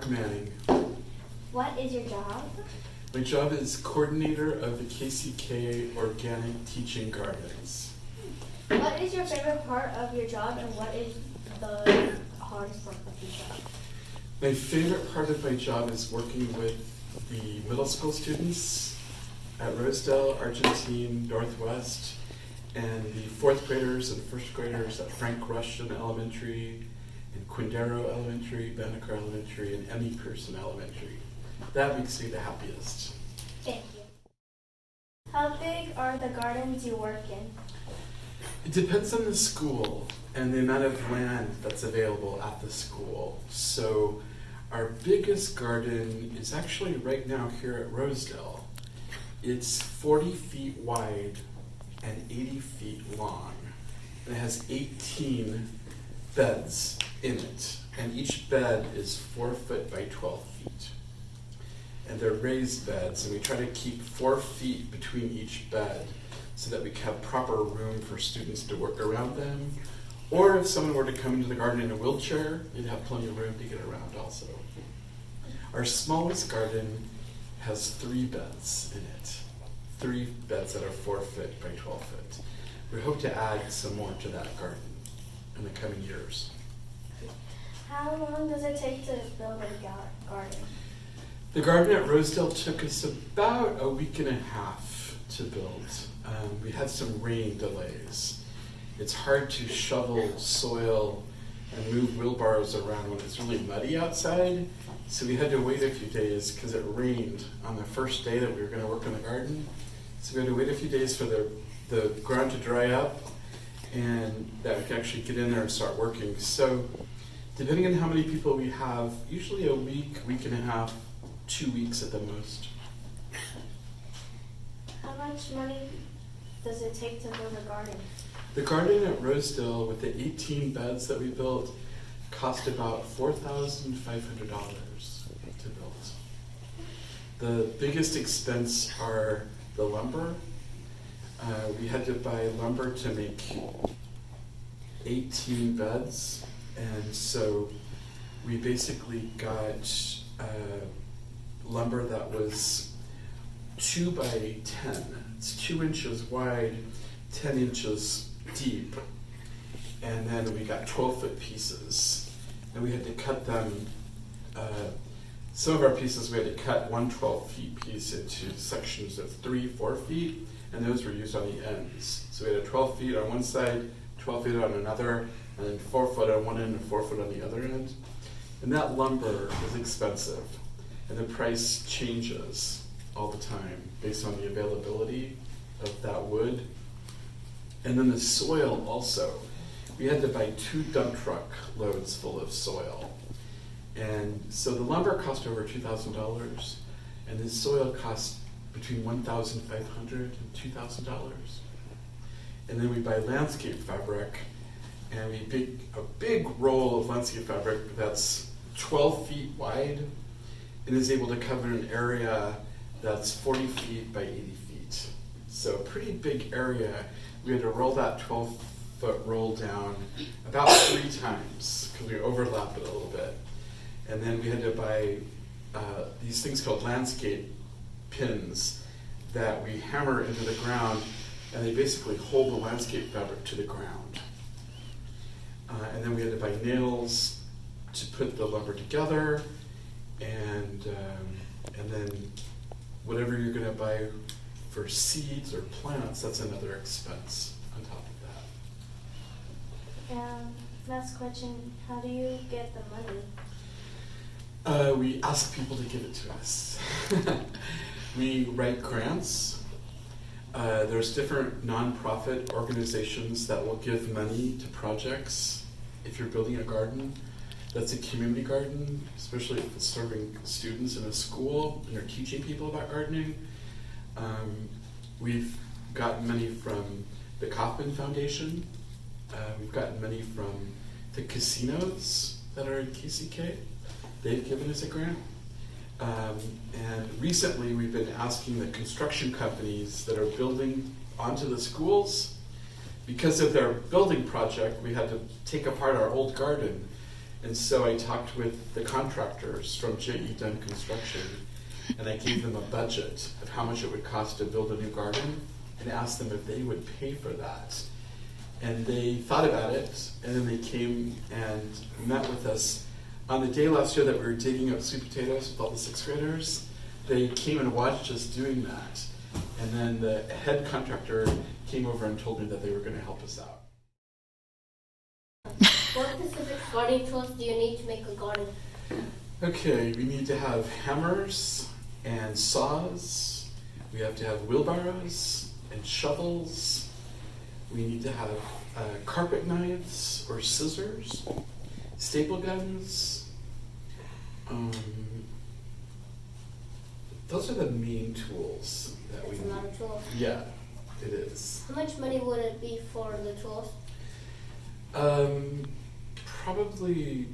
Mark Manning. What is your job? My job is coordinator of the KCK Organic Teaching Gardens. What is your favorite part of your job and what is the hardest part of your job? My favorite part of my job is working with the middle school students at Rosedale, Argentine, Northwest, and the fourth graders and first graders at Frank Rushton Elementary, and Quindaro Elementary, Banneker Elementary, and Emmy Pearson Elementary. That makes me the happiest. Thank you. How big are the gardens you work in? It depends on the school and the amount of land that's available at the school. So our biggest garden is actually right now here at Rosedale. It's 40 feet wide and 80 feet long. And it has 18 beds in it. And each bed is 4 foot by 12 feet. And they're raised beds, and we try to keep 4 feet between each bed so that we can have proper room for students to work around them. Or if someone were to come into the garden in a wheelchair, they'd have plenty of room to get around also. Our smallest garden has 3 beds in it. 3 beds that are 4 foot by 12 foot. We hope to add some more to that garden in the coming years. How long does it take to build a garden? The garden at Rosedale took us about a week and a half to build. We had some rain delays. It's hard to shovel soil and move wheelbarrows around when it's really muddy outside. So we had to wait a few days because it rained on the first day that we were going to work in the garden. So we had to wait a few days for the ground to dry up and that we could actually get in there and start working. So depending on how many people we have, usually a week, week and a half, 2 weeks at the most. How much money does it take to build a garden? The garden at Rosedale with the 18 beds that we built cost about $4,500 to build. The biggest expense are the lumber. We had to buy lumber to make 18 beds, and so we basically got lumber that was 2 by 10. It's 2 inches wide, 10 inches deep, and then we got 12-foot pieces, and we had to cut them. Some of our pieces we had to cut one 12-feet piece into sections of 3, 4 feet, and those were used on the ends. So we had a 12 feet on one side, 12 feet on another, and then 4 foot on one end and 4 foot on the other end. And that lumber is expensive, and the price changes all the time based on the availability of that wood. And then the soil also. We had to buy 2 dump truck loads full of soil. And so the lumber cost over $2,000, and the soil cost between $1,500 and $2,000. And then we buy landscape fabric, and we big a big roll of landscape fabric that's 12 feet wide and is able to cover an area that's 40 feet by 80 feet. So a pretty big area. We had to roll that 12-foot roll down about 3 times because we overlapped it a little bit. And then we had to buy these things called landscape pins that we hammer into the ground, and they basically hold the landscape fabric to the ground. And then we had to buy nails to put the lumber together, and then whatever you're going to buy for seeds or plants, that's another expense on top of that. Last question, how do you get the money? We ask people to give it to us. We write grants. There's different nonprofit organizations that will give money to projects. If you're building a garden that's a community garden, especially if it's serving students in a school and you're teaching people about gardening, we've gotten money from the Kauffman Foundation. We've gotten money from the casinos that are in KCK. They've given us a grant. And recently we've been asking the construction companies that are building onto the schools, because of their building project, we had to take apart our old garden And so I talked with the contractors from J.E. Dunn Construction, and I gave them a budget of how much it would cost to build a new garden, and asked them if they would pay for that. And they thought about it, and then they came and met with us. On the day last year that we were digging up sweet potatoes with all the 6th graders, they came and watched us doing that. And then the head contractor came over and told me that they were going to help us out. What specific gardening tools do you need to make a garden? Okay, we need to have hammers and saws. We have to have wheelbarrows and shovels. We need to have carpet knives or scissors, staple guns. Those are the main tools that we That's need. a lot of tools. Yeah, it is. How much money would it be for the tools? Probably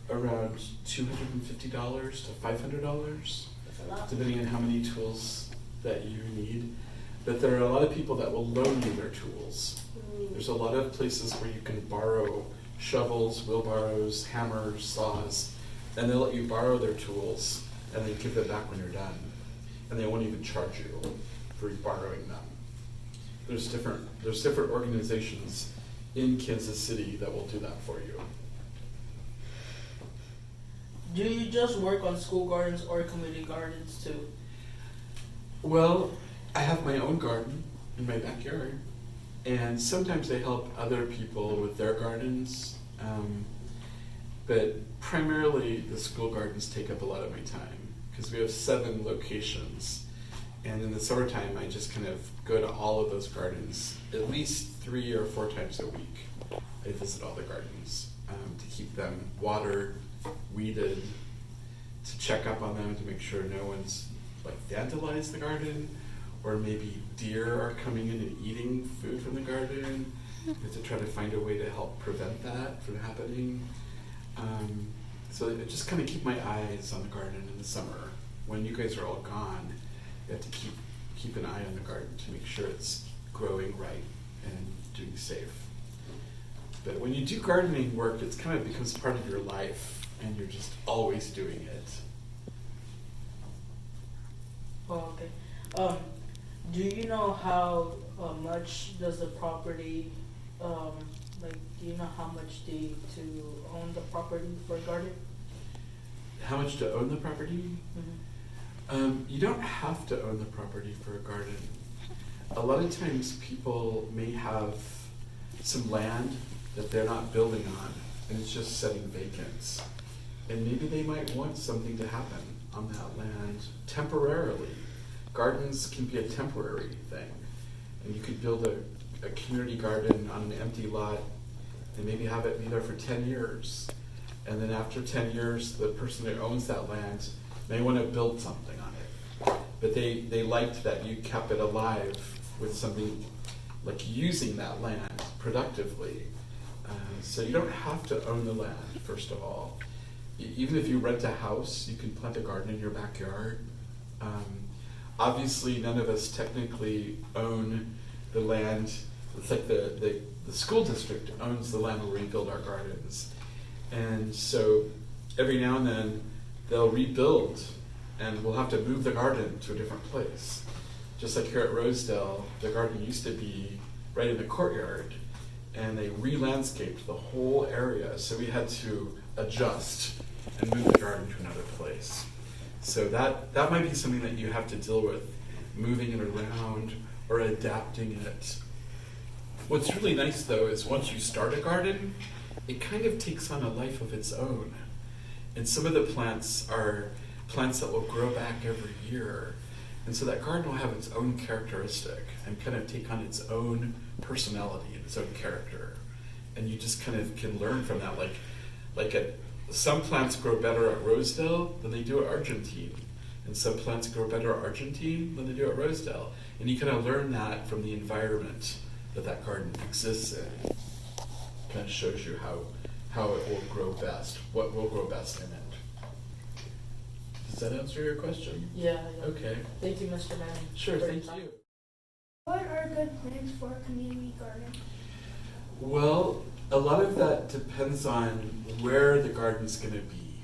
around $250 to $500, That's a lot. depending on how many tools that you need. But there are a lot of people that will loan you their tools. There's a lot of places where you can borrow shovels, wheelbarrows, hammers, saws, and they'll let you borrow their tools, and they give them back when you're done. And they won't even charge you for borrowing them. There's different organizations in Kansas City that will do that for you. Do you just work on school gardens or community gardens too? Well, I have my own garden in my backyard, and sometimes I help other people with their gardens, but primarily the school gardens take up a lot of my time because we have 7 locations, and in the summertime I just kind of go to all of those gardens at least 3 or 4 times a week. I visit all the gardens to keep them watered, weeded, to check up on them to make sure no one's like vandalized the garden, or maybe deer are coming in and eating food from the garden. We have to try to find a way to help prevent that from happening. So I just kind of keep my eyes on the garden in the summer. When you guys are all gone, you have to keep an eye on the garden to make sure it's growing right and doing safe. But when you do gardening work, it's kind of becomes part of your life, and you're just always doing it. Oh, okay. Do you know how much does the property, do you know how much to own the property for a garden? How much to own the property? Mm-hmm. You don't have to own the property for a garden. A lot of times people may have some land that they're not building on, and it's just sitting vacant. And maybe they might want something to happen on that land temporarily. Gardens can be a temporary thing. And you could build a community garden on an empty lot and maybe have it be there for 10 years. And then after 10 years, the person that owns that land may want to build something on it. But they liked that you kept it alive with something like using that land productively. So you don't have to own the land, first of all. Even if you rent a house, you can plant a garden in your backyard. Obviously, none of us technically own the land. It's like the school district owns the land where we build our gardens. And so every now and then, they'll rebuild, and we'll have to move the garden to a different place. Just like here at Rosedale, the garden used to be right in the courtyard, and they re-landscaped the whole area, so we had to adjust and move the garden to another place. So that might be something that you have to deal with, moving it around or adapting it. What's really nice though is once you start a garden, it kind of takes on a life of its own. And some of the plants are plants that will grow back every year. And so that garden will have its own characteristic and kind of take on its own personality and its own character. And you just kind of can learn from that. Some plants grow better at Rosedale than they do at Argentine. And some plants grow better at Argentine than they do at Rosedale. And you kind of learn that from the environment that garden exists in. Kind of shows you how it will grow best, what will grow best in it. Does that answer your question? Yeah. Okay. Thank you, Mr. Manning. Sure, for thank your time. you. What are good plants for a community garden? Well, a lot of that depends on where the garden's going to be,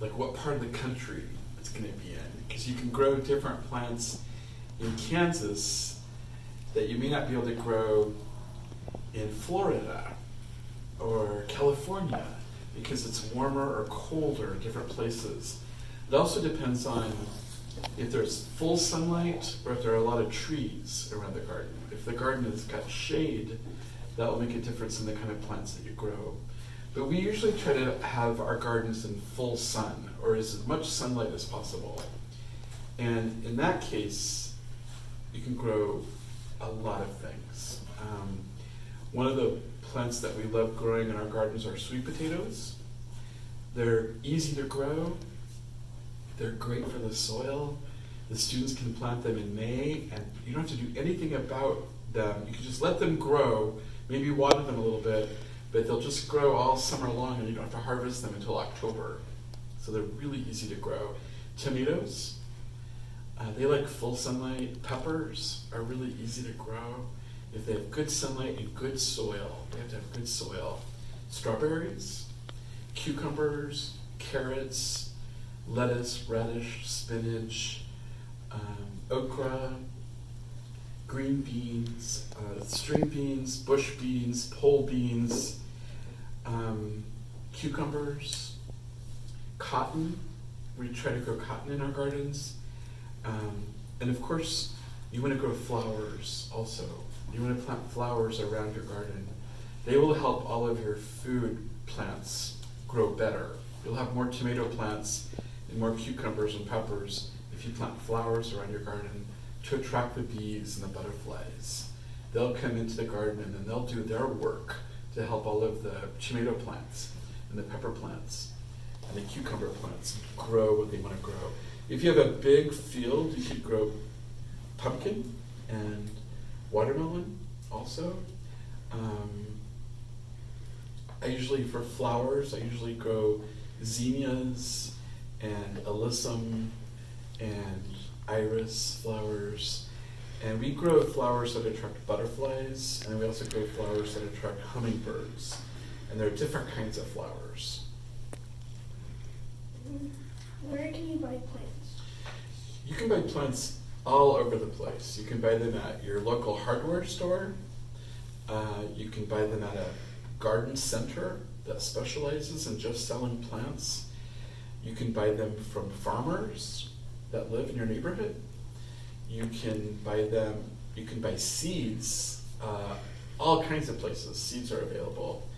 like what part of the country it's going to be in. Because you can grow different plants in Kansas that you may not be able to grow in Florida or California because it's warmer or colder in different places. It also depends on if there's full sunlight or if there are a lot of trees around the garden. If the garden has got shade, that will make a difference in the kind of plants that you grow. But we usually try to have our gardens in full sun, or as much sunlight as possible. And in that case, you can grow a lot of things. One of the plants that we love growing in our gardens are sweet potatoes. They're easy to grow. They're great for the soil. The students can plant them in May, and you don't have to do anything about them. You can just let them grow, maybe water them a little bit, but they'll just grow all summer long, and you don't have to harvest them until October. So they're really easy to grow. Tomatoes, they like full sunlight. Peppers are really easy to grow. If they have good sunlight and good soil, they have to have good soil. Strawberries, cucumbers, carrots, lettuce, radish, spinach, okra, green beans, string beans, bush beans, pole beans, cucumbers, cotton. We try to grow cotton in our gardens. And of course, you want to grow flowers also. You want to plant flowers around your garden. They will help all of your food plants grow better. You'll have more tomato plants and more cucumbers and peppers if you plant flowers around your garden to attract the bees and the butterflies. They'll come into the garden and then they'll do their work to help all of the tomato plants and the pepper plants and the cucumber plants grow what they want to grow. If you have a big field, you could grow pumpkin and watermelon also. For flowers, I usually grow zinnias and alyssum and iris flowers. And we grow flowers that attract butterflies, and we also grow flowers that attract hummingbirds. And there are different kinds of flowers. Where can you buy plants? You can buy plants all over the place. You can buy them at your local hardware store. You can buy them at a garden center that specializes in just selling plants. You can buy them from farmers that live in your neighborhood. You can buy seeds, all kinds of places. Seeds are available.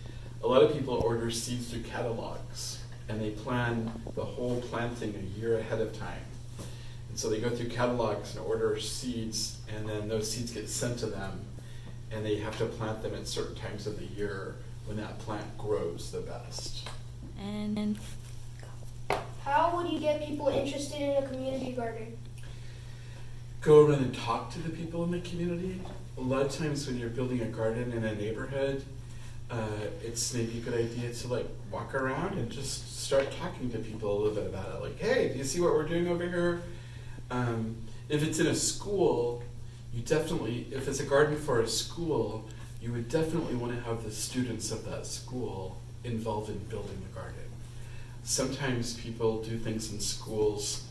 A lot of people order seeds through catalogs, and they plan the whole planting a year ahead of time. And so they go through catalogs and order seeds, and then those seeds get sent to them, and they have to plant them at certain times of the year when that plant grows the best. And How would you get people interested in a community garden? Go around and talk to the people in the community. A lot of times when you're building a garden in a neighborhood, it's maybe a good idea to walk around and just start talking to people a little bit about it. Like, hey, do you see what we're doing over here? If it's in a school, if it's a garden for a school, you would definitely want to have the students of that school involved in building the garden. Sometimes people do things in schools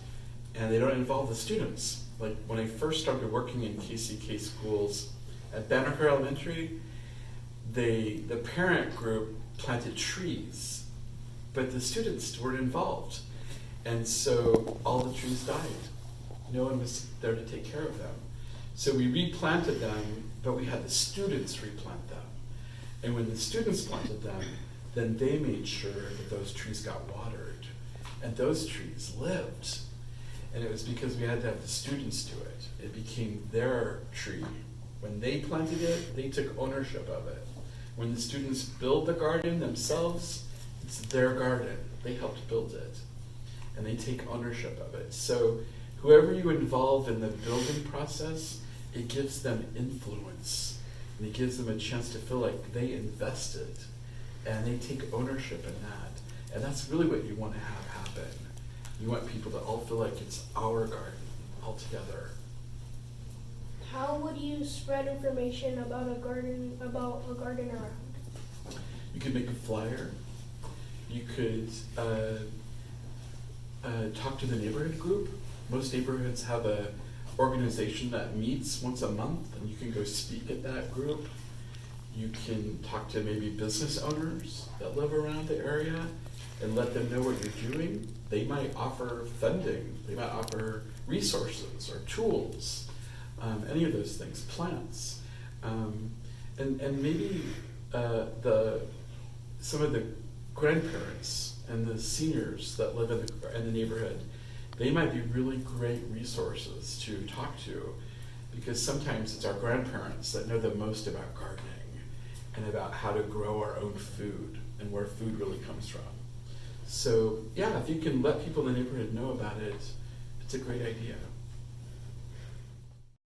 and they don't involve the students. Like when I first started working in KCK schools at Banneker Elementary, the parent group planted trees, but the students weren't involved. And so all the trees died. No one was there to take care of them. So we replanted them, but we had the students replant them. And when the students planted them, then they made sure that those trees got watered. And those trees lived. And it was because we had to have the students do it. It became their tree. When they planted it, they took ownership of it. When the students build the garden themselves, it's their garden. They helped build it. And they take ownership of it. So whoever you involve in the building process, it gives them influence. And it gives them a chance to feel like they invested. And they take ownership in that. And that's really what you want to have happen. You want people to all feel like it's our garden all together. How would you spread information about a garden around? You could make a flyer. You could talk to the neighborhood group. Most neighborhoods have a organization that meets once a month, and you can go speak at that group. You can talk to maybe business owners that live around the area and let them know what you're doing. They might offer funding, they might offer resources or tools, any of those things, plants. And maybe some of the grandparents and the seniors that live in the neighborhood, they might be really great resources to talk to, because sometimes it's our grandparents that know the most about gardening and about how to grow our own food and where food really comes from. So yeah, if you can let people in the neighborhood know about it, it's a great idea.